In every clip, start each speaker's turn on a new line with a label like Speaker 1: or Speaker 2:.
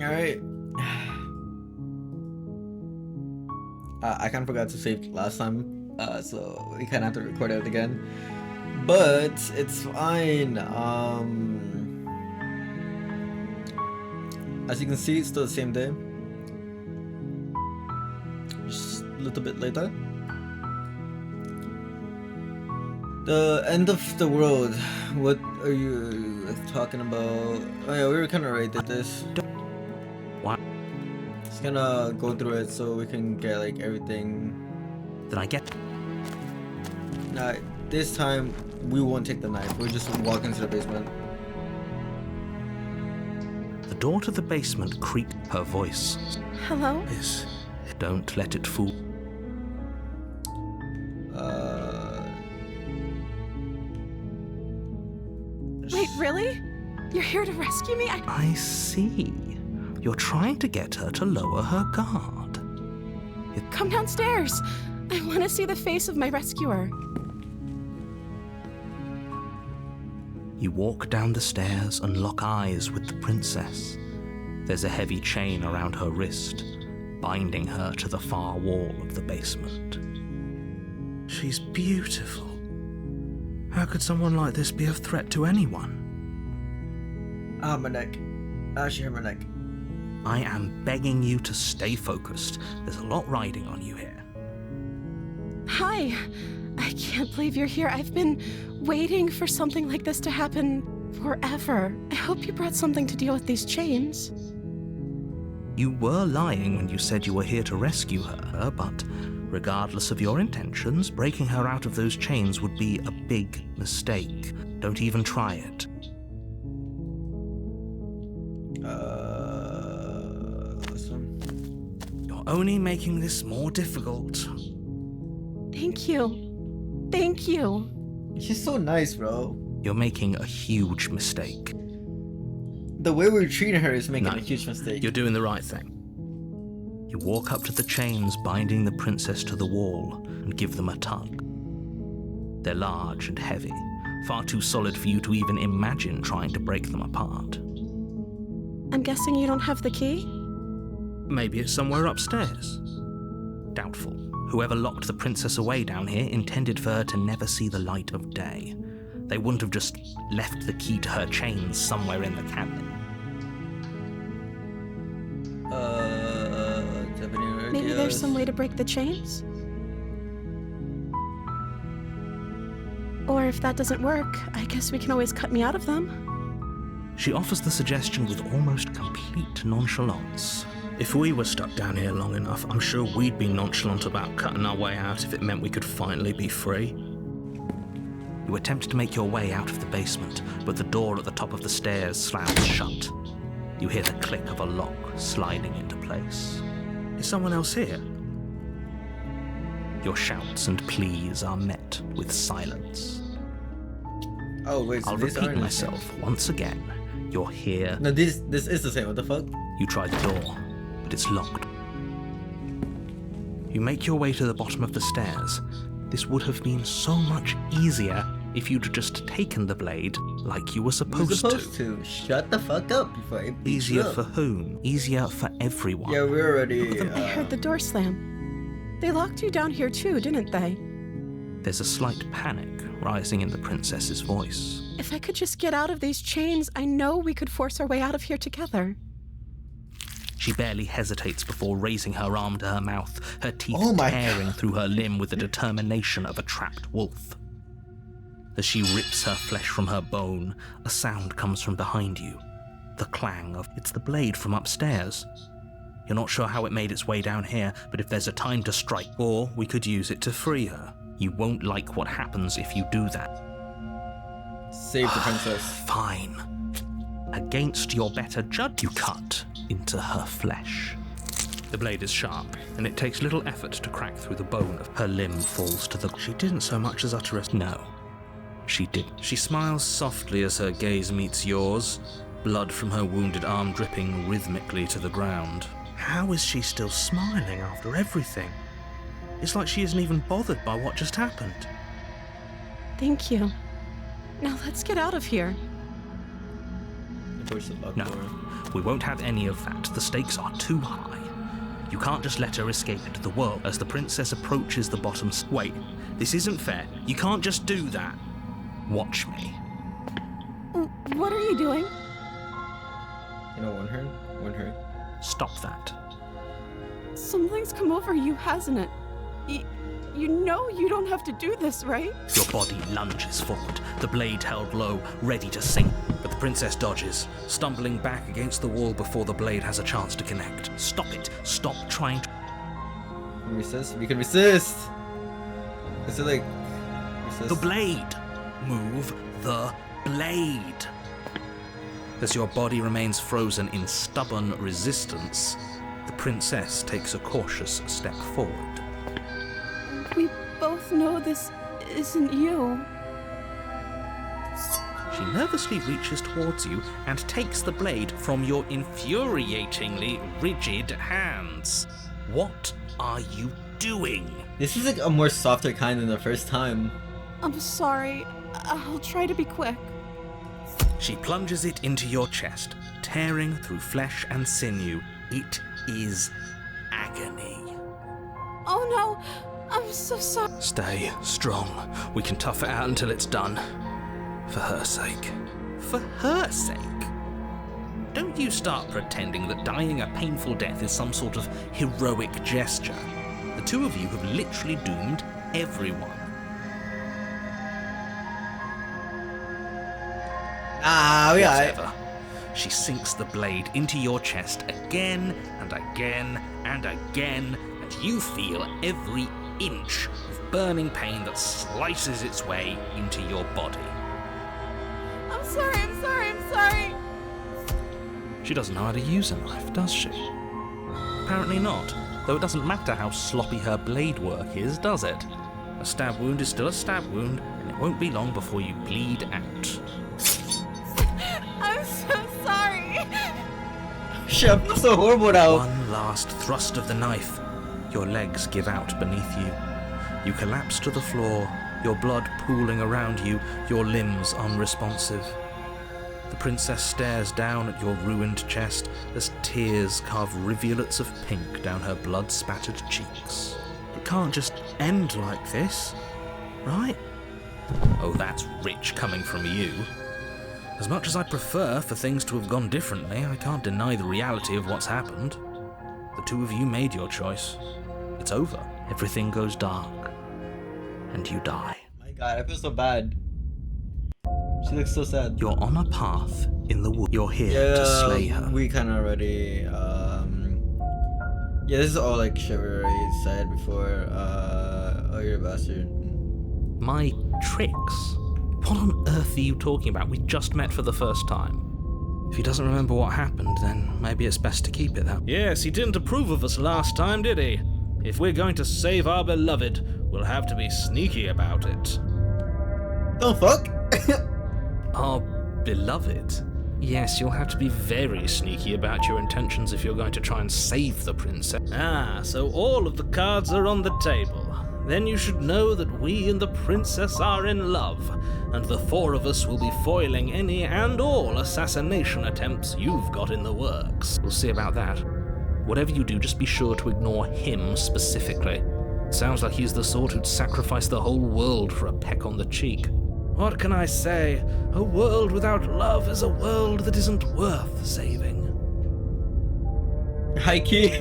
Speaker 1: Alright. I kind of forgot to save last time, so we kind of have to record it again. But it's fine. As you can see, it's still the same day. Just a little bit later. The end of the world. What are you talking about? Oh yeah, we were kind of right at this.
Speaker 2: What?
Speaker 1: Just gonna go through it so we can get like everything.
Speaker 2: Did I get?
Speaker 1: Nah, this time we won't take the knife. We'll just walk into the basement.
Speaker 2: The door to the basement creaked. Her voice.
Speaker 3: Hello?
Speaker 2: Is. Don't let it fool.
Speaker 3: Wait, really? You're here to rescue me?
Speaker 2: I see. You're trying to get her to lower her guard.
Speaker 3: Come downstairs. I want to see the face of my rescuer.
Speaker 2: You walk down the stairs and lock eyes with the princess. There's a heavy chain around her wrist, binding her to the far wall of the basement. She's beautiful. How could someone like this be a threat to anyone?
Speaker 1: Ah, my neck. Ah, she hurt my neck.
Speaker 2: I am begging you to stay focused. There's a lot riding on you here.
Speaker 3: Hi. I can't believe you're here. I've been waiting for something like this to happen forever. I hope you brought something to deal with these chains.
Speaker 2: You were lying when you said you were here to rescue her, but regardless of your intentions, breaking her out of those chains would be a big mistake. Don't even try it.
Speaker 1: Listen.
Speaker 2: You're only making this more difficult.
Speaker 3: Thank you. Thank you.
Speaker 1: She's so nice, bro.
Speaker 2: You're making a huge mistake.
Speaker 1: The way we're treating her is making
Speaker 2: No,
Speaker 1: a huge mistake.
Speaker 2: You're doing the right thing. You walk up to the chains binding the princess to the wall and give them a tug. They're large and heavy, far too solid for you to even imagine trying to break them apart.
Speaker 3: I'm guessing you don't have the key?
Speaker 2: Maybe it's somewhere upstairs. Doubtful. Whoever locked the princess away down here intended for her to never see the light of day. They wouldn't have just left the key to her chains somewhere in the cabinet.
Speaker 3: Maybe there's some way to break the chains? Or if that doesn't work, I guess we can always cut me out of them.
Speaker 2: She offers the suggestion with almost complete nonchalance. If we were stuck down here long enough, I'm sure we'd be nonchalant about cutting our way out if it meant we could finally be free. You attempt to make your way out of the basement, but the door at the top of the stairs slams shut. You hear the click of a lock sliding into place. Is someone else here? Your shouts and pleas are met with silence.
Speaker 1: Oh wait, so
Speaker 2: I'll
Speaker 1: these
Speaker 2: repeat
Speaker 1: aren't
Speaker 2: myself once again. You're here.
Speaker 1: No, this is the same. What the fuck?
Speaker 2: You try the door, but it's locked. You make your way to the bottom of the stairs. This would have been so much easier if you'd just taken the blade like you were supposed
Speaker 1: to. Shut the fuck up before I beat
Speaker 2: Easier
Speaker 1: you up.
Speaker 2: for whom? Easier for everyone.
Speaker 1: Yeah, we're already.
Speaker 3: I heard the door slam. They locked you down here too, didn't they?
Speaker 2: There's a slight panic rising in the princess's voice.
Speaker 3: If I could just get out of these chains, I know we could force our way out of here together.
Speaker 2: She barely hesitates before raising her arm to her mouth, her teeth
Speaker 1: my
Speaker 2: tearing through her limb with the determination of a trapped wolf. As she rips her flesh from her bone, a sound comes from behind you. The clang of it's the blade from upstairs. You're not sure how it made its way down here, but if there's a time to strike, or we could use it to free her. You won't like what happens if you do that.
Speaker 1: Save the princess.
Speaker 2: Fine. Against your better judge, you cut into her flesh. The blade is sharp, and it takes little effort to crack through the bone of her limb falls to the... She didn't so much as utter a... No, she didn't. She smiles softly as her gaze meets yours, blood from her wounded arm dripping rhythmically to the ground. How is she still smiling after everything? It's like she isn't even bothered by what just happened.
Speaker 3: Thank you. Now let's get out of here.
Speaker 1: Push the locked
Speaker 2: No,
Speaker 1: door.
Speaker 2: we won't have any of that. The stakes are too high. You can't just let her escape into the world. As the princess approaches the bottom... Wait, this isn't fair. You can't just do that. Watch me.
Speaker 3: What are you doing?
Speaker 1: You know, one hurt.
Speaker 2: Stop that.
Speaker 3: Something's come over you, hasn't it? You know you don't have to do this, right?
Speaker 2: Your body lunges forward, the blade held low, ready to sink. But the princess dodges, stumbling back against the wall before the blade has a chance to connect. Stop it. Stop trying to...
Speaker 1: Resist? We can resist! Is it like... resist?
Speaker 2: The blade! Move the blade! As your body remains frozen in stubborn resistance, the princess takes a cautious step forward.
Speaker 3: We both know this isn't you.
Speaker 2: She nervously reaches towards you and takes the blade from your infuriatingly rigid hands. What are you doing?
Speaker 1: This is like a more softer kind than the first time.
Speaker 3: I'm sorry. I'll try to be quick.
Speaker 2: She plunges it into your chest, tearing through flesh and sinew. It is agony.
Speaker 3: Oh no! I'm so sorry.
Speaker 2: Stay strong. We can tough it out until it's done. For her sake. For her sake? Don't you start pretending that dying a painful death is some sort of heroic gesture. The two of you have literally doomed everyone. Whatever. She sinks the blade into your chest again and again and again, and you feel every inch of burning pain that slices its way into your body.
Speaker 3: I'm sorry.
Speaker 2: She doesn't know how to use a knife, does she? Apparently not, though it doesn't matter how sloppy her blade work is, does it? A stab wound is still a stab wound, and it won't be long before you bleed out.
Speaker 3: I'm so sorry.
Speaker 1: Shit, I feel so horrible now.
Speaker 2: One last thrust of the knife. Your legs give out beneath you. You collapse to the floor, your blood pooling around you, your limbs unresponsive. The princess stares down at your ruined chest as tears carve rivulets of pink down her blood-spattered cheeks. It can't just end like this, right? Oh, that's rich coming from you. As much as I'd prefer for things to have gone differently, I can't deny the reality of what's happened. The two of you made your choice. It's over. Everything goes dark. And you die.
Speaker 1: My god, I feel so bad. She looks so sad.
Speaker 2: You're on a path in the wood. You're here to slay her.
Speaker 1: We kind of already, yeah, this is all like chivalry said before. Oh, you're a bastard.
Speaker 2: My tricks? What on earth are you talking about? We just met for the first time. If he doesn't remember what happened, then maybe it's best to keep it that way. Yes, he didn't approve of us last time, did he? If we're going to save our beloved, we'll have to be sneaky about it.
Speaker 1: The fuck?
Speaker 2: Our beloved? Yes, you'll have to be very sneaky about your intentions if you're going to try and save the princess. Ah, so all of the cards are on the table. Then you should know that we and the princess are in love, and the four of us will be foiling any and all assassination attempts you've got in the works. We'll see about that. Whatever you do, just be sure to ignore him specifically. It sounds like he's the sort who'd sacrifice the whole world for a peck on the cheek. What can I say? A world without love is a world that isn't worth saving.
Speaker 1: High key.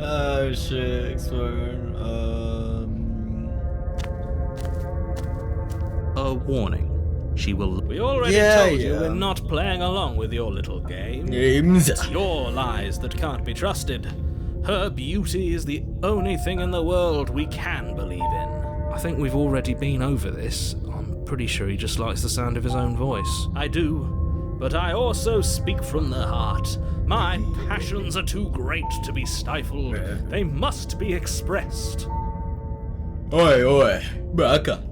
Speaker 1: Oh shit, explore.
Speaker 2: A warning. She will... We already told you we're not playing along with your little game.
Speaker 1: Games.
Speaker 2: It's your lies that can't be trusted. Her beauty is the only thing in the world we can believe in. I think we've already been over this. I'm pretty sure he just likes the sound of his own voice. I do, but I also speak from the heart. My passions are too great to be stifled. They must be expressed.
Speaker 1: Oi, oi, braka.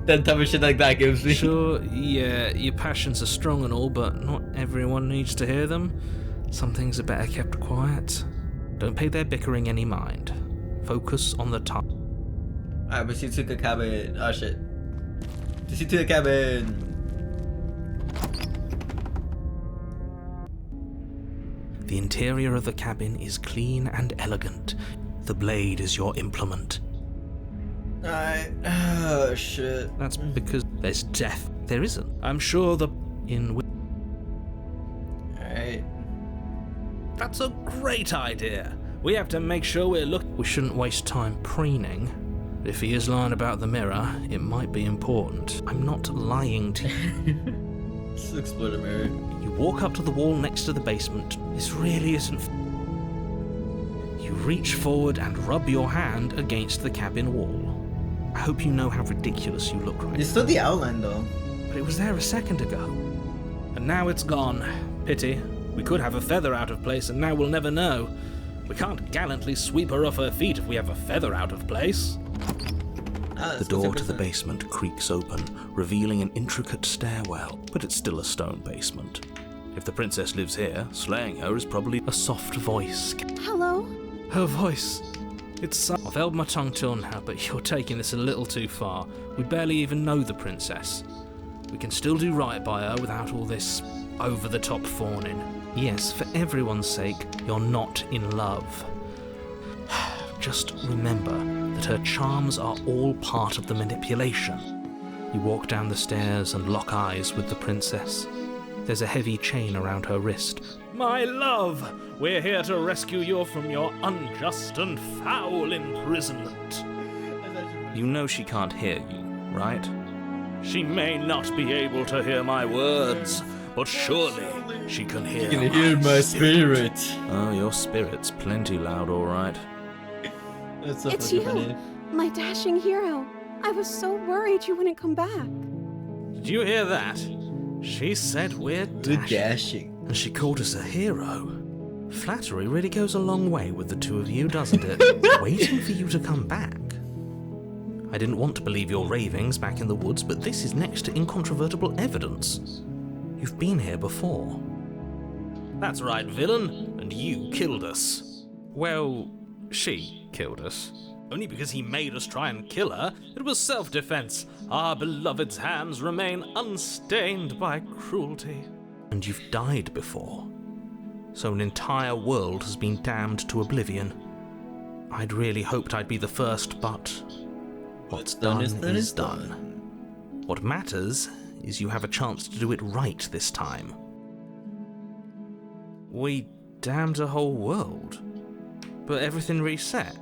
Speaker 1: That type of shit like that gives me.
Speaker 2: Sure, yeah, your passions are strong and all, but not everyone needs to hear them. Some things are better kept quiet. Don't pay their bickering any mind. Focus on the top.
Speaker 1: Alright, but she took a cabin. Oh shit. She took a cabin.
Speaker 2: The interior of the cabin is clean and elegant. The blade is your implement.
Speaker 1: Alright. Oh, shit.
Speaker 2: That's because there's death. There isn't. I'm sure
Speaker 1: Alright.
Speaker 2: That's a great idea. We have to make sure we shouldn't waste time preening. If he is lying about the mirror, it might be important. I'm not lying to you.
Speaker 1: Just explode a mirror.
Speaker 2: You walk up to the wall next to the basement. This really isn't... You reach forward and rub your hand against the cabin wall. I hope you know how ridiculous you look right
Speaker 1: It's still the outline, though.
Speaker 2: But it was there a second ago. And now it's gone. Pity. We could have a feather out of place, and now we'll never know. We can't gallantly sweep her off her feet if we have a feather out of place.
Speaker 1: Ah,
Speaker 2: The door to the basement creaks open, revealing an intricate stairwell, but it's still a stone basement. If the princess lives here, slaying her is probably a soft voice.
Speaker 3: Hello?
Speaker 2: Her voice. I've held my tongue till now, but you're taking this a little too far. We barely even know the princess. We can still do right by her without all this over-the-top fawning. Yes, for everyone's sake, you're not in love. Just remember that her charms are all part of the manipulation. You walk down the stairs and lock eyes with the princess. There's a heavy chain around her wrist. My love, we're here to rescue you from your unjust and foul imprisonment. You know she can't hear you, right? She may not be able to hear my words, but surely she can hear
Speaker 1: You can hear my spirit.
Speaker 2: Oh, your spirit's plenty loud, all right.
Speaker 1: That's so
Speaker 3: It's
Speaker 1: fucking
Speaker 3: you,
Speaker 1: funny.
Speaker 3: my dashing hero. I was so worried you wouldn't come back.
Speaker 2: Did you hear that? She said we're
Speaker 1: Good
Speaker 2: dashing,
Speaker 1: dashing.
Speaker 2: and she called us a hero. Flattery really goes a long way with the two of you, doesn't it? Waiting for you to come back. I didn't want to believe your ravings back in the woods, but this is next to incontrovertible evidence. You've been here before. That's right, villain, and you killed us. Well, she killed us. Only because he made us try and kill her. It was self-defense. Our beloved's hands remain unstained by cruelty. And you've died before. So an entire world has been damned to oblivion. I'd really hoped I'd be the first, but what's done is done. What matters is you have a chance to do it right this time. We damned a whole world, but everything reset.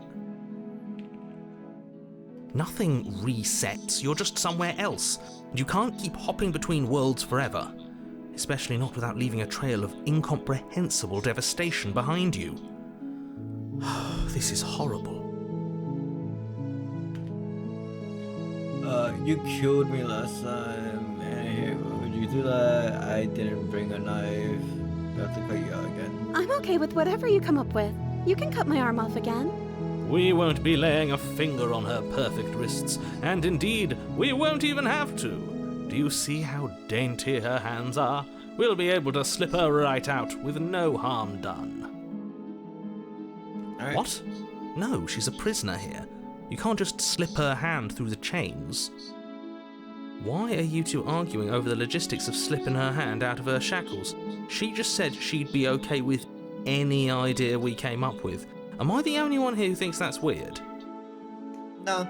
Speaker 2: Nothing resets, you're just somewhere else. And you can't keep hopping between worlds forever, especially not without leaving a trail of incomprehensible devastation behind you. This is horrible.
Speaker 1: You killed me last time, and would you do that? I didn't bring a knife. I have to cut you out again.
Speaker 3: I'm okay with whatever you come up with. You can cut my arm off again.
Speaker 2: We won't be laying a finger on her perfect wrists, and indeed, we won't even have to. Do you see how dainty her hands are? We'll be able to slip her right out with no harm done.
Speaker 1: All right.
Speaker 2: What? No, she's a prisoner here. You can't just slip her hand through the chains. Why are you two arguing over the logistics of slipping her hand out of her shackles? She just said she'd be okay with any idea we came up with. Am I the only one here who thinks that's weird?
Speaker 1: No.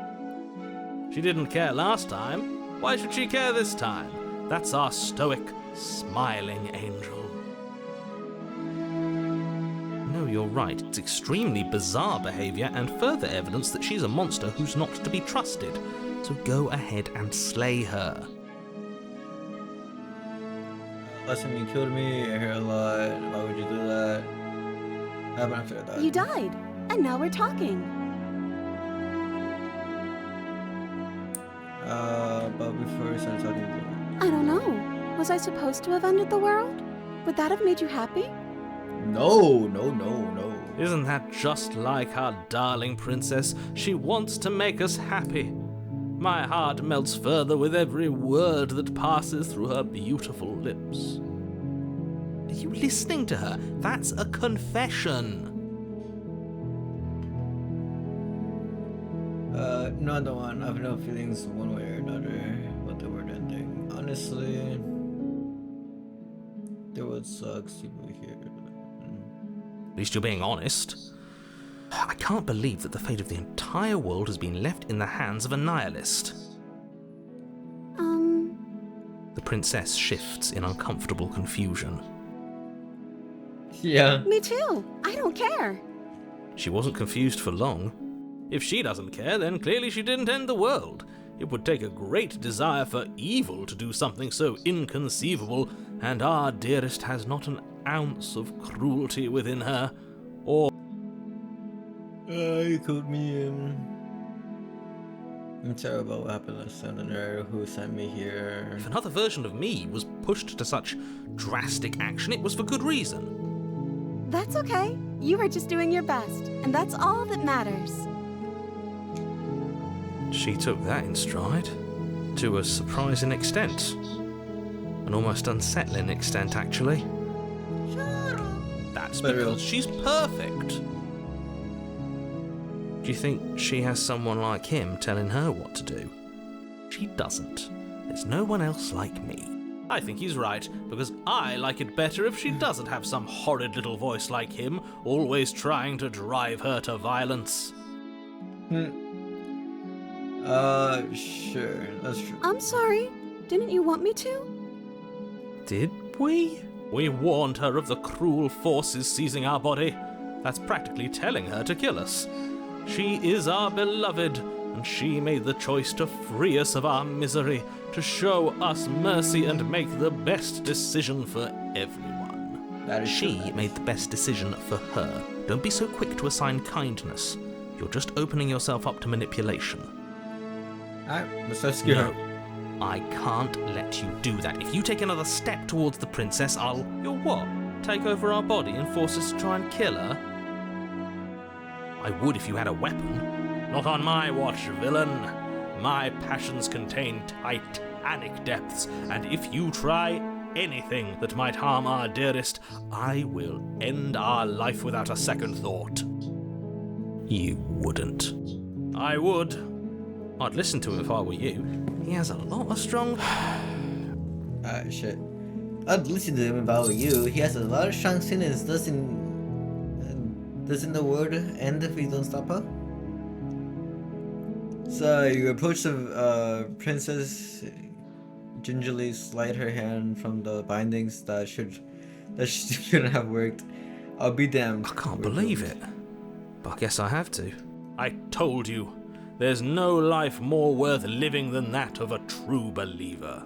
Speaker 2: She didn't care last time. Why should she care this time? That's our stoic, smiling angel. No, you're right. It's extremely bizarre behavior and further evidence that she's a monster who's not to be trusted. So go ahead and slay her.
Speaker 1: Last time you killed me, I hear a lot. Why would you do that? What happened after that?
Speaker 3: You died, and now we're talking.
Speaker 1: But before we started talking,
Speaker 3: I don't know. Was I supposed to have ended the world? Would that have made you happy?
Speaker 1: no.
Speaker 2: Isn't that just like our darling princess? She wants to make us happy. My heart melts further with every word that passes through her beautiful lips. Are you listening to her? That's a confession.
Speaker 1: No, I don't want. I have no feelings one way or another about the word ending. Honestly, there would suck to be here.
Speaker 2: At least you're being honest. I can't believe that the fate of the entire world has been left in the hands of a nihilist. The princess shifts in uncomfortable confusion.
Speaker 1: Yeah.
Speaker 3: Me too. I don't care.
Speaker 2: She wasn't confused for long. If she doesn't care, then clearly she didn't end the world. It would take a great desire for evil to do something so inconceivable, and our dearest has not an ounce of cruelty within her, or...
Speaker 1: You called me I'm sorry about what happened last time, and who sent me here.
Speaker 2: If another version of me was pushed to such drastic action, it was for good reason.
Speaker 3: That's okay. You were just doing your best, and that's all that matters.
Speaker 2: She took that in stride, to a surprising extent. An almost unsettling extent, actually. That's because she's perfect. Do you think she has someone like him telling her what to do? She doesn't. There's no one else like me. I think he's right, because I like it better if she doesn't have some horrid little voice like him, always trying to drive her to violence.
Speaker 1: Sure, that's true.
Speaker 3: I'm sorry. Didn't you want me to?
Speaker 2: Did we? We warned her of the cruel forces seizing our body. That's practically telling her to kill us. She is our beloved, and she made the choice to free us of our misery, to show us mercy and make the best decision for everyone.
Speaker 1: That is
Speaker 2: She
Speaker 1: true.
Speaker 2: made the best decision for her. Don't be so quick to assign kindness. You're just opening yourself up to manipulation.
Speaker 1: Alright, let's rescue her.
Speaker 2: I can't let you do that. If you take another step towards the princess, You'll what? Take over our body and force us to try and kill her? I would if you had a weapon. Not on my watch, villain. My passions contain titanic depths, and if you try anything that might harm our dearest, I will end our life without a second thought. You wouldn't. I would. I'd listen to him if I were you. He has a lot of strong...
Speaker 1: Shit. I'd listen to him if I were you. He has a lot of strong sinners. Doesn't the world end if we don't stop her? So you approach the princess, gingerly slide her hand from the bindings that shouldn't have worked. I'll be damned.
Speaker 2: I can't believe it. But I guess I have to. I told you. There's no life more worth living than that of a true believer.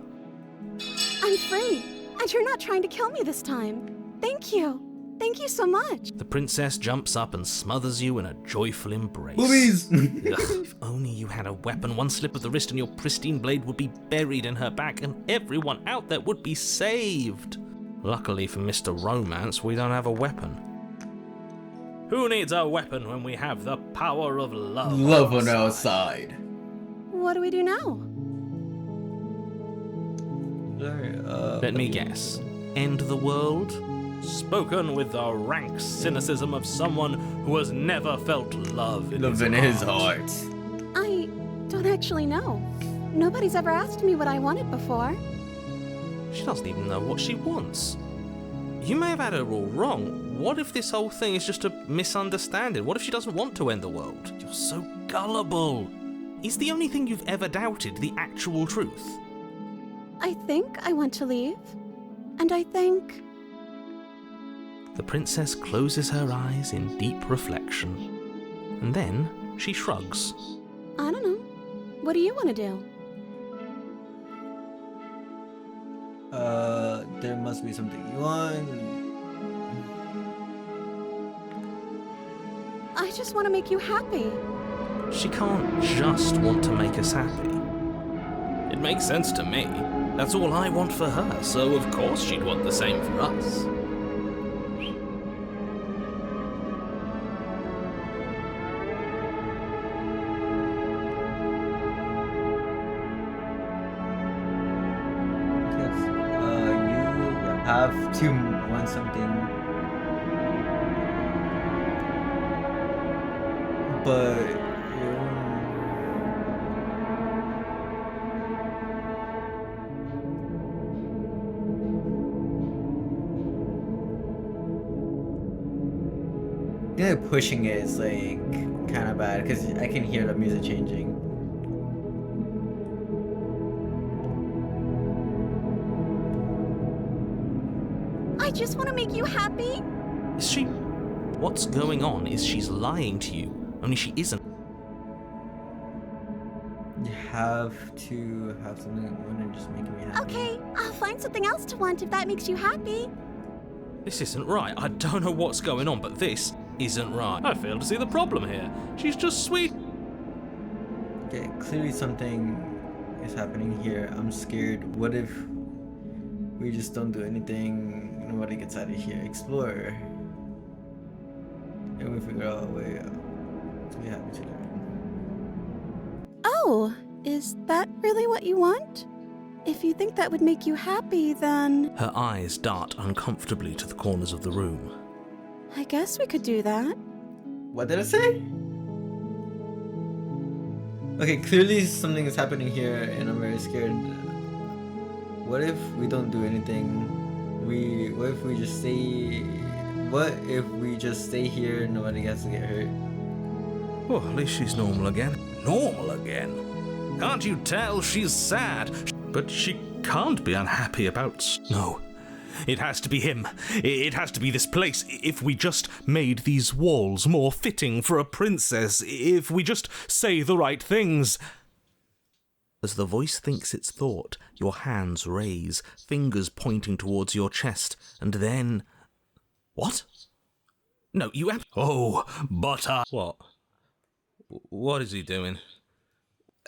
Speaker 3: I'm free, and you're not trying to kill me this time. Thank you. Thank you so much.
Speaker 2: The princess jumps up and smothers you in a joyful embrace.
Speaker 1: Boobies!
Speaker 2: Ugh, if only you had a weapon, one slip of the wrist and your pristine blade would be buried in her back and everyone out there would be saved. Luckily for Mr. Romance, we don't have a weapon. Who needs a weapon when we have the power of love?
Speaker 1: Love on our side.
Speaker 3: What do we do now?
Speaker 2: Let me guess. End the world? Spoken with the rank cynicism of someone who has never felt love in his heart.
Speaker 3: I don't actually know. Nobody's ever asked me what I wanted before.
Speaker 2: She doesn't even know what she wants. You may have had her all wrong. What if this whole thing is just a misunderstanding? What if she doesn't want to end the world? You're so gullible. Is the only thing you've ever doubted the actual truth?
Speaker 3: I think I want to leave. And I think...
Speaker 2: The princess closes her eyes in deep reflection. And then she shrugs.
Speaker 3: I don't know. What do you want to do?
Speaker 1: There must be something you want.
Speaker 3: I just want to make you happy.
Speaker 2: She can't just want to make us happy. It makes sense to me. That's all I want for her, so of course she'd want the same for us.
Speaker 1: You have to want something, but think that pushing it is like kind of bad because I can hear the music changing.
Speaker 4: I just want to make you happy.
Speaker 2: Is she... What's going on is she's lying to you, only she isn't.
Speaker 1: You have to have something more than just making me happy.
Speaker 4: Okay, I'll find something else to want if that makes you happy.
Speaker 2: This isn't right. I don't know what's going on, but this isn't right. I fail to see the problem here. She's just sweet.
Speaker 1: Okay, clearly something is happening here. I'm scared. What if we just don't do anything? Nobody gets out of here. Explore. And we figure out a way to be happy together.
Speaker 3: Oh, is that really what you want? If you think that would make you happy, then
Speaker 2: Her eyes dart uncomfortably to the corners of the room.
Speaker 3: I guess we could do that.
Speaker 1: What did I say? Okay, clearly something is happening here and I'm very scared. What if we don't do anything? What if we just stay... What if we just stay here and nobody gets to get hurt?
Speaker 2: Oh, at least she's normal again. Normal again? Can't you tell she's sad? But she can't be unhappy about... No. It has to be him. It has to be this place. If we just made these walls more fitting for a princess. If we just say the right things. As the voice thinks its thought, your hands raise, fingers pointing towards your chest, and then... What? No, you have... Oh, but What? What is he doing?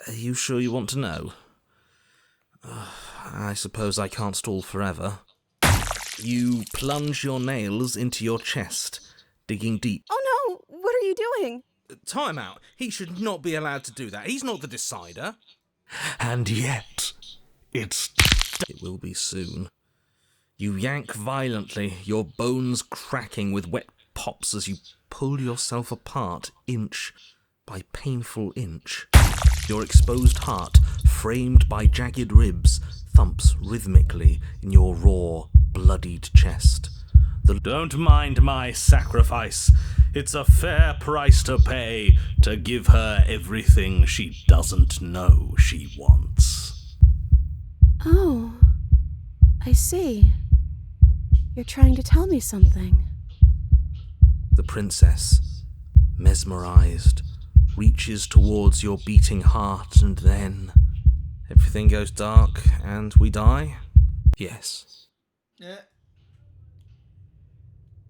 Speaker 2: Are you sure you want to know? I suppose I can't stall forever. You plunge your nails into your chest, digging deep.
Speaker 3: Oh no, what are you doing?
Speaker 2: Time out. He should not be allowed to do that. He's not the decider. And yet, It will be soon. You yank violently, your bones cracking with wet pops as you pull yourself apart inch by painful inch. Your exposed heart, framed by jagged ribs, thumps rhythmically in your raw, bloodied chest. Don't mind my sacrifice. It's a fair price to pay to give her everything she doesn't know she wants.
Speaker 3: Oh, I see. You're trying to tell me something.
Speaker 2: The princess, mesmerized, reaches towards your beating heart, and then everything goes dark and we die? Yes.
Speaker 1: Yeah.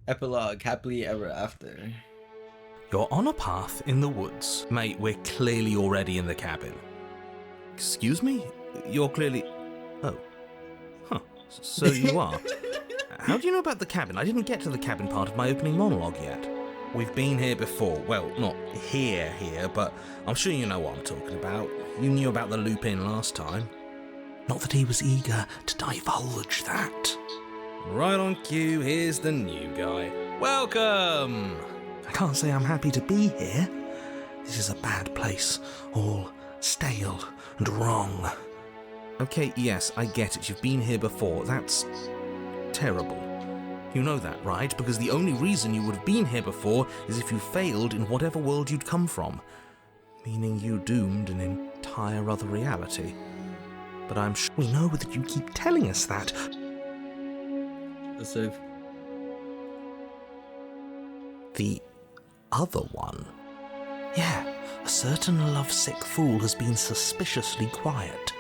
Speaker 1: Epilogue, happily ever after.
Speaker 2: You're on a path in the woods. Mate, we're clearly already in the cabin. Excuse me? You're clearly... Oh. Huh. So you are. How do you know about the cabin? I didn't get to the cabin part of my opening monologue yet. We've been here before. Well, not here, but I'm sure you know what I'm talking about. You knew about the loop-in last time. Not that he was eager to divulge that. Right on cue, here's the new guy. Welcome! I can't say I'm happy to be here. This is a bad place, all stale and wrong. Okay, yes, I get it. You've been here before. That's terrible. You know that, right? Because the only reason you would have been here before is if you failed in whatever world you'd come from. Meaning you doomed an entire other reality. But I'm sure we know that you keep telling us that.
Speaker 1: So,
Speaker 2: The other one? Yeah, a certain lovesick fool has been suspiciously quiet.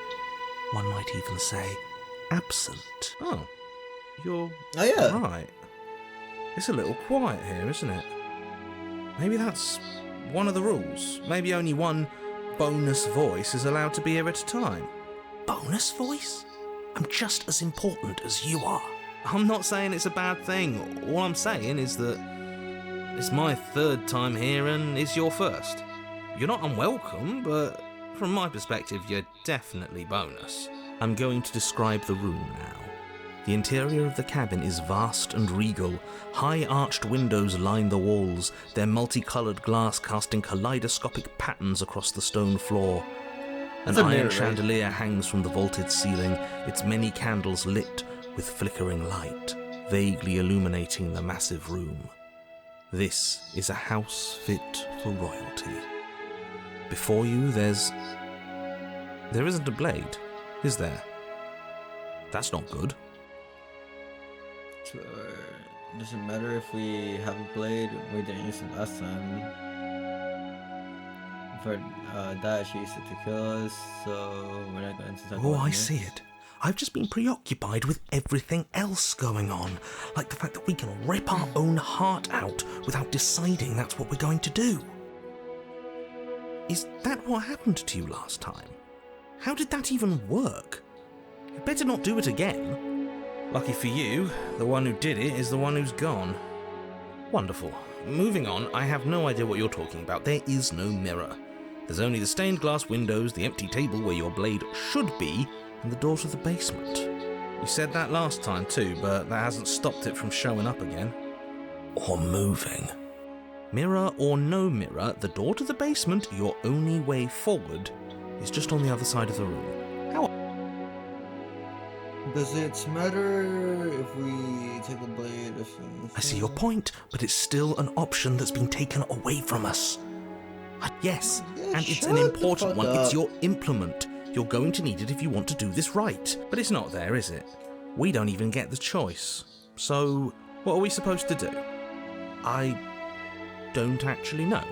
Speaker 2: One might even say absent. Oh, you're right. It's a little quiet here, isn't it? Maybe that's one of the rules. Maybe only one bonus voice is allowed to be here at a time. Bonus voice? I'm just as important as you are. I'm not saying it's a bad thing. All I'm saying is that it's my third time here and it's your first. You're not unwelcome, but from my perspective, you're definitely bonus. I'm going to describe the room now. The interior of the cabin is vast and regal. High arched windows line the walls, their multicolored glass casting kaleidoscopic patterns across the stone floor. An iron chandelier hangs from the vaulted ceiling, its many candles lit with flickering light, vaguely illuminating the massive room. This is a house fit for royalty. Before you, there isn't a blade, is there? That's not good.
Speaker 1: So, does it matter if we have a blade? We didn't use it last time. For that, she used it to kill us, so we're not going to talk
Speaker 2: Oh,
Speaker 1: about
Speaker 2: I
Speaker 1: this.
Speaker 2: see it. I've just been preoccupied with everything else going on, like the fact that we can rip our own heart out without deciding that's what we're going to do. Is that what happened to you last time? How did that even work? You better not do it again. Lucky for you, the one who did it is the one who's gone. Wonderful. Moving on, I have no idea what you're talking about. There is no mirror. There's only the stained glass windows, the empty table where your blade should be, and the door to the basement. You said that last time too, but that hasn't stopped it from showing up again. Or moving. Mirror or no mirror, the door to the basement, your only way forward, is just on the other side of the room. How?
Speaker 1: Does it matter if we take a blade?
Speaker 2: I see your point, but it's still an option that's been taken away from us. Yes,
Speaker 1: Yeah,
Speaker 2: and it's
Speaker 1: shut
Speaker 2: an
Speaker 1: the
Speaker 2: important
Speaker 1: fuck
Speaker 2: one.
Speaker 1: up.
Speaker 2: It's your implement. You're going to need it if you want to do this right. But it's not there, is it? We don't even get the choice. So, what are we supposed to do? I don't actually know.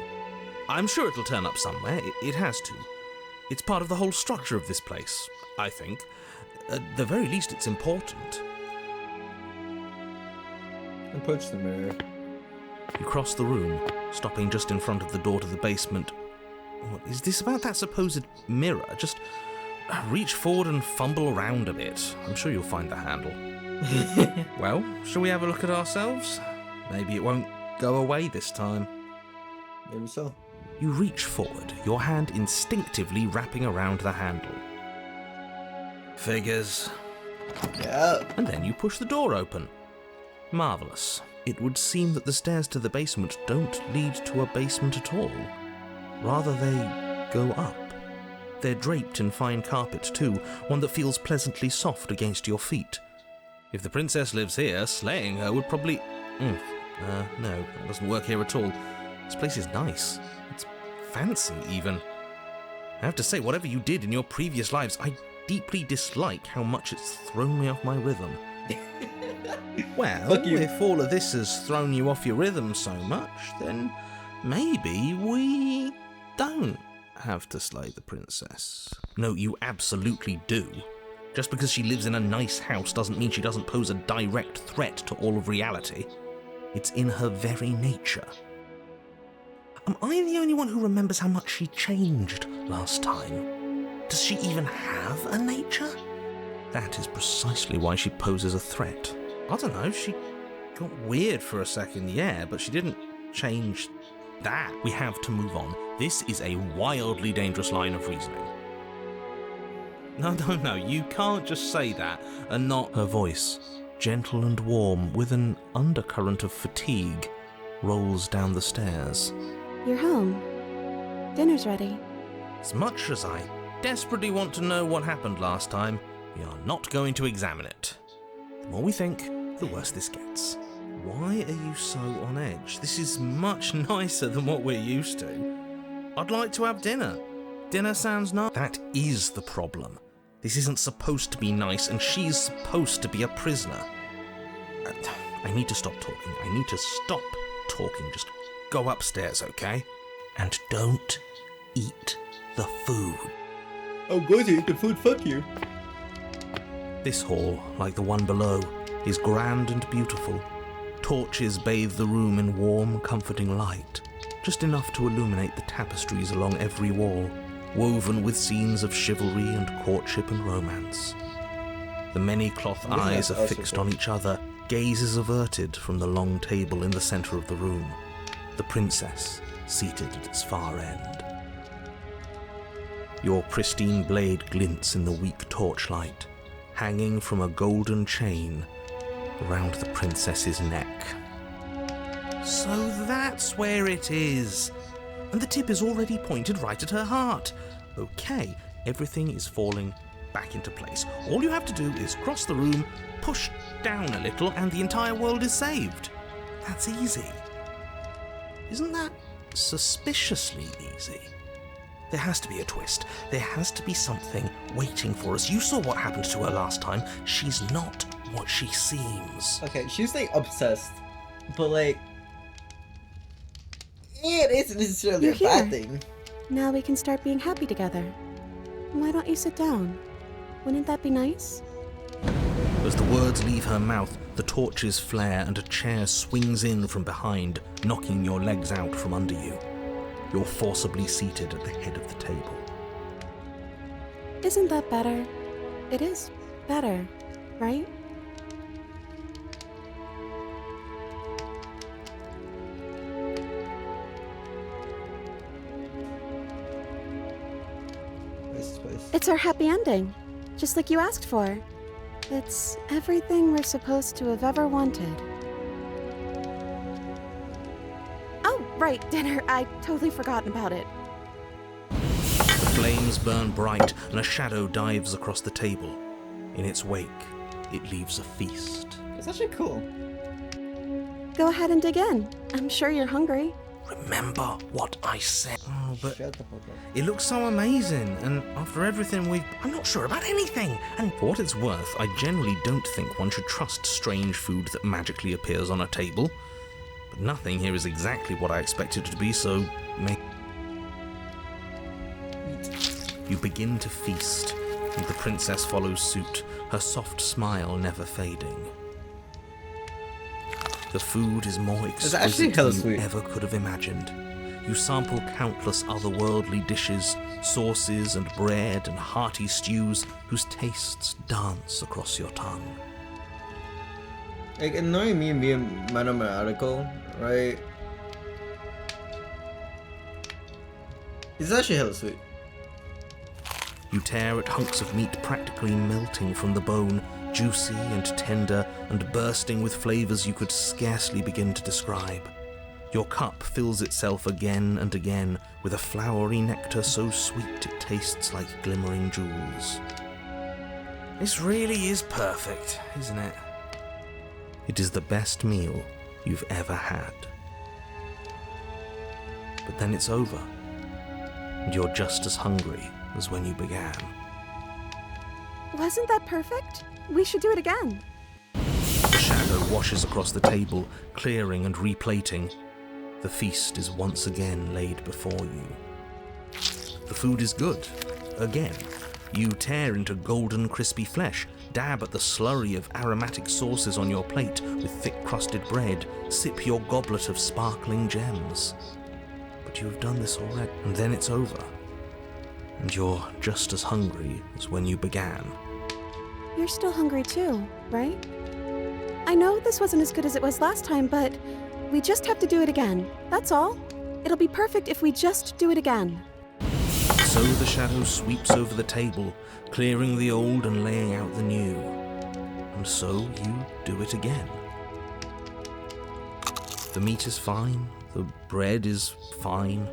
Speaker 2: I'm sure it'll turn up somewhere. It has to. It's part of the whole structure of this place, I think. At the very least, it's important.
Speaker 1: Approach the mirror.
Speaker 2: You cross the room, stopping just in front of the door to the basement. What is this about that supposed mirror? Just reach forward and fumble around a bit. I'm sure you'll find the handle. Well, shall we have a look at ourselves? Maybe it won't go away this time.
Speaker 1: Maybe so.
Speaker 2: You reach forward, your hand instinctively wrapping around the handle. Figures.
Speaker 1: Yeah.
Speaker 2: And then you push the door open. Marvellous. It would seem that the stairs to the basement don't lead to a basement at all. Rather, they go up. They're draped in fine carpet too, one that feels pleasantly soft against your feet. If the princess lives here, slaying her would probably... no, it doesn't work here at all. This place is nice. It's fancy, even. I have to say, whatever you did in your previous lives, I deeply dislike how much it's thrown me off my rhythm. Well,
Speaker 1: Fuck you.
Speaker 2: if all of this has thrown you off your rhythm so much, then maybe we don't have to slay the princess. No, you absolutely do. Just because she lives in a nice house doesn't mean she doesn't pose a direct threat to all of reality. It's in her very nature. Am I the only one who remembers how much she changed last time? Does she even have a nature? That is precisely why she poses a threat. I don't know, she got weird for a second, yeah, but she didn't change that. We have to move on. This is a wildly dangerous line of reasoning. No, you can't just say that and not... Her voice, gentle and warm, with an undercurrent of fatigue, rolls down the stairs.
Speaker 3: You're home. Dinner's ready.
Speaker 2: As much as I desperately want to know what happened last time, we are not going to examine it. The more we think, the worse this gets. Why are you so on edge? This is much nicer than what we're used to. I'd like to have dinner. Dinner sounds nice. That is the problem. This isn't supposed to be nice, and she's supposed to be a prisoner. I need to stop talking. I need to stop talking. Just go upstairs, okay? And don't eat the food.
Speaker 1: I'm going to eat the food, fuck you.
Speaker 2: This hall, like the one below, is grand and beautiful. Torches bathe the room in warm, comforting light, just enough to illuminate the tapestries along every wall, woven with scenes of chivalry and courtship and romance. The many cloth eyes are fixed on each other, gazes averted from the long table in the centre of the room, the princess seated at its far end. Your pristine blade glints in the weak torchlight, hanging from a golden chain around the princess's neck. So that's where it is. And the tip is already pointed right at her heart. Okay, everything is falling back into place. All you have to do is cross the room, push down a little, and the entire world is saved. That's easy. Isn't that suspiciously easy? There has to be a twist. There has to be something waiting for us. You saw what happened to her last time. She's not what she seems.
Speaker 1: Okay, she's like obsessed, but like, it isn't necessarily
Speaker 3: You're
Speaker 1: a bad
Speaker 3: here.
Speaker 1: thing.
Speaker 3: Now we can start being happy together. Why don't you sit down? Wouldn't that be nice?
Speaker 2: As the words leave her mouth, the torches flare and a chair swings in from behind, knocking your legs out from under you. You're forcibly seated at the head of the table.
Speaker 3: Isn't that better? It is better, right?
Speaker 1: Where's this place?
Speaker 3: It's our happy ending, just like you asked for. It's everything we're supposed to have ever wanted. Oh, right, dinner. I totally forgotten about it.
Speaker 2: The flames burn bright and a shadow dives across the table. In its wake, it leaves a feast.
Speaker 1: It's actually cool.
Speaker 3: Go ahead and dig in. I'm sure you're hungry.
Speaker 2: Remember what I said. Oh, but
Speaker 1: Shut the fuck up.
Speaker 2: it looks so amazing, and after everything I'm not sure about anything. And for what it's worth, I generally don't think one should trust strange food that magically appears on a table. But nothing here is exactly what I expected it to be, so you begin to feast, and the princess follows suit, her soft smile never fading. The food is more
Speaker 1: actually
Speaker 2: exquisite
Speaker 1: hella
Speaker 2: than you
Speaker 1: sweet.
Speaker 2: ever could have imagined. You sample countless otherworldly dishes, sauces and bread and hearty stews whose tastes dance across your tongue.
Speaker 1: Like, knowing me being mathematical, right? It's actually hella sweet.
Speaker 2: You tear at hunks of meat practically melting from the bone, juicy and tender and bursting with flavors you could scarcely begin to describe. Your cup fills itself again and again with a flowery nectar so sweet it tastes like glimmering jewels. This really is perfect, isn't it? It is the best meal you've ever had. But then it's over, and you're just as hungry as when you began.
Speaker 3: Wasn't that perfect? We should do it again.
Speaker 2: The shadow washes across the table, clearing and replating. The feast is once again laid before you. The food is good. Again, you tear into golden crispy flesh, dab at the slurry of aromatic sauces on your plate with thick-crusted bread, sip your goblet of sparkling gems. But you have done this already, and then it's over. And you're just as hungry as when you began.
Speaker 3: You're still hungry too, right? I know this wasn't as good as it was last time, but we just have to do it again. That's all. It'll be perfect if we just do it again.
Speaker 2: So the shadow sweeps over the table, clearing the old and laying out the new. And so you do it again. The meat is fine, the bread is fine.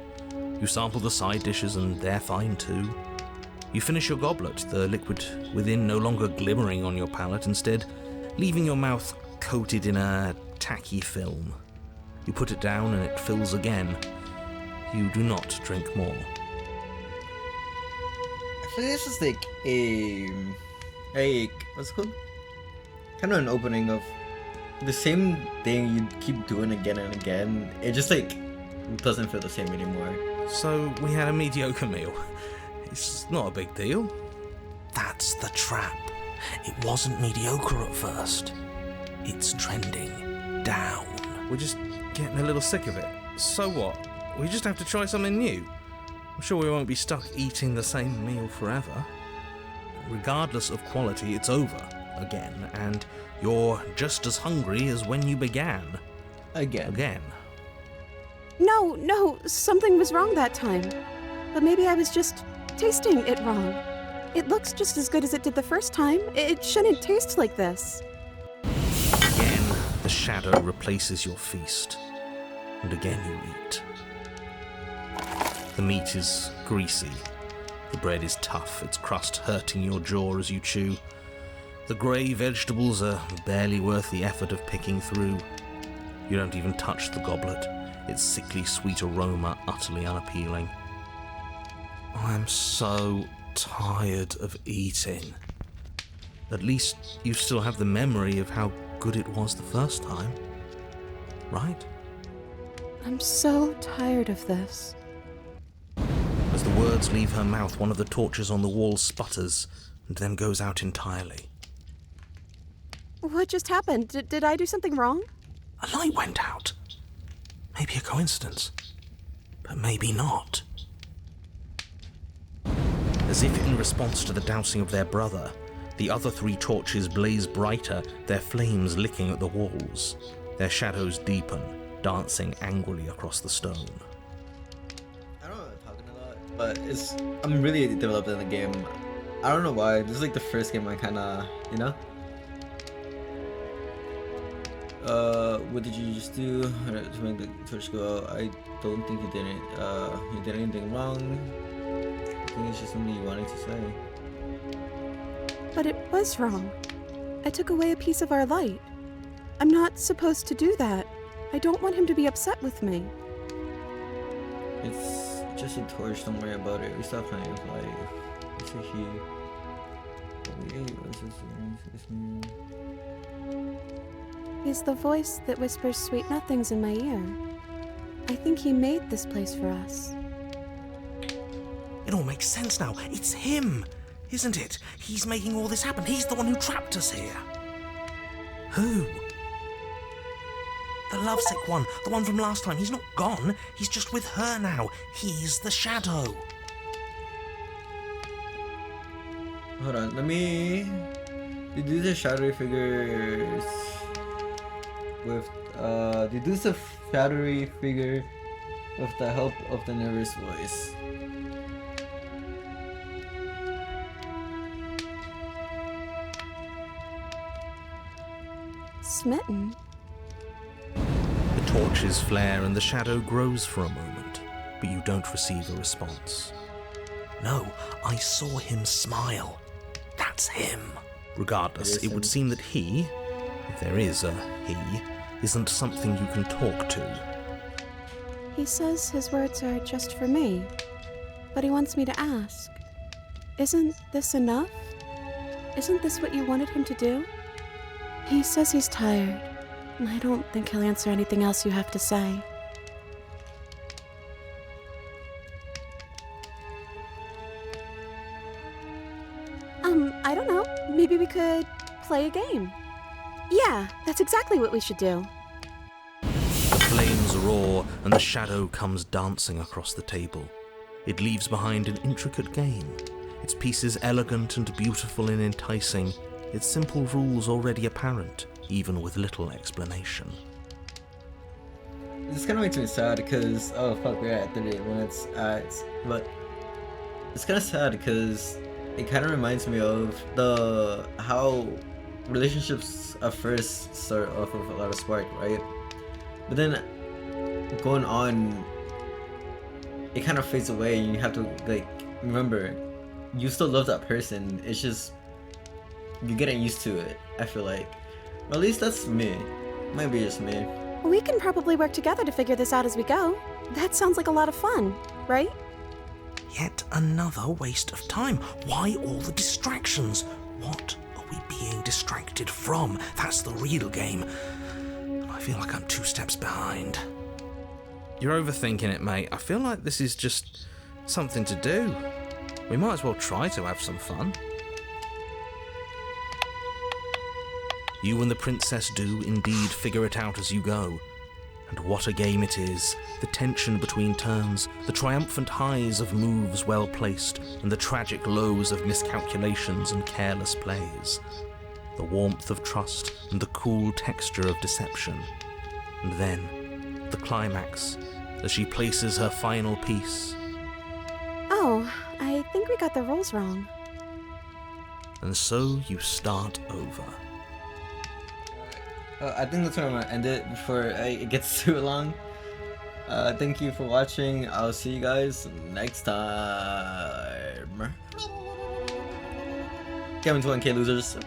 Speaker 2: You sample the side dishes and they're fine too. You finish your goblet, the liquid within no longer glimmering on your palate, instead leaving your mouth coated in a tacky film. You put it down and it fills again. You do not drink more.
Speaker 1: I feel like this is like a what's it called? Kind of an opening of the same thing you keep doing again and again. It just like doesn't feel the same anymore.
Speaker 2: So we had a mediocre meal. It's not a big deal. That's the trap. It wasn't mediocre at first. It's trending down. We're just getting a little sick of it. So what? We just have to try something new. I'm sure we won't be stuck eating the same meal forever. Regardless of quality, it's over again, and you're just as hungry as when you began. Again.
Speaker 3: No, something was wrong that time. But maybe I was just tasting it wrong. It looks just as good as it did the first time. It shouldn't taste like this.
Speaker 2: Again, the shadow replaces your feast, and again you eat. The meat is greasy. The bread is tough, its crust hurting your jaw as you chew. The grey vegetables are barely worth the effort of picking through. You don't even touch the goblet. its sickly sweet aroma utterly unappealing. I'm so tired of eating. At least you still have the memory of how good it was the first time, right?
Speaker 3: I'm so tired of this.
Speaker 2: As the words leave her mouth, one of the torches on the wall sputters and then goes out entirely.
Speaker 3: What just happened? Did I do something wrong?
Speaker 2: A light went out. Maybe a coincidence, but maybe not. As if in response to the dousing of their brother, the other 3 torches blaze brighter, their flames licking at the walls. Their shadows deepen, dancing angrily across the stone.
Speaker 1: I don't know, I'm talking a lot, but I'm really developed in the game. I don't know why. This is like the first game I kinda, you know? What did you just do to make the torch go out? I don't think you did anything wrong. I think it's just something you wanted to say.
Speaker 3: But it was wrong. I took away a piece of our light. I'm not supposed to do that. I don't want him to be upset with me.
Speaker 1: It's just a torch, don't worry about it. We stopped playing with life. It's a he.
Speaker 3: He's the voice that whispers sweet nothings in my ear. I think he made this place for us.
Speaker 2: It all makes sense now. It's him, isn't it? He's making all this happen. He's the one who trapped us here. Who? The lovesick one. The one from last time. He's not gone. He's just with her now. He's the shadow.
Speaker 1: Hold on, let me deduce the shadowy figures with deduce a shadowy figure with the help of the nervous voice.
Speaker 3: Smitten?
Speaker 2: The torches flare and the shadow grows for a moment, but you don't receive a response. No, I saw him smile. That's him. Regardless, it would seem that he, if there is a he, isn't something you can talk to.
Speaker 3: He says his words are just for me, but he wants me to ask. Isn't this enough? Isn't this what you wanted him to do? He says he's tired. I don't think he'll answer anything else you have to say. I don't know. Maybe we could play a game. Yeah, that's exactly what we should do.
Speaker 2: The flames roar and the shadow comes dancing across the table. It leaves behind an intricate game, its pieces elegant and beautiful and enticing, its simple rules already apparent, even with little explanation.
Speaker 1: This kind of makes me sad because, oh fuck, we're at 38 minutes. But it's kind of sad because it kind of reminds me of how relationships at first start off with a lot of spark, right? But then going on, it kind of fades away, and you have to like remember, you still love that person. It's just you're getting used to it. I feel like, or at least that's me. Might be just me.
Speaker 3: We can probably work together to figure this out as we go. That sounds like a lot of fun, right?
Speaker 2: Yet another waste of time. Why all the distractions? What are we being distracted from? That's the real game. I feel like I'm 2 steps behind. You're overthinking it, mate. I feel like this is just something to do. We might as well try to have some fun. You and the princess do indeed figure it out as you go. And what a game it is. The tension between turns, the triumphant highs of moves well placed, and the tragic lows of miscalculations and careless plays. The warmth of trust and the cool texture of deception. And then, the climax, as she places her final piece.
Speaker 3: Oh, I think we got the rules wrong.
Speaker 2: And so you start over.
Speaker 1: I think that's where I'm gonna end it before it gets too long. Thank you for watching. I'll see you guys next time. Kevin 1K losers.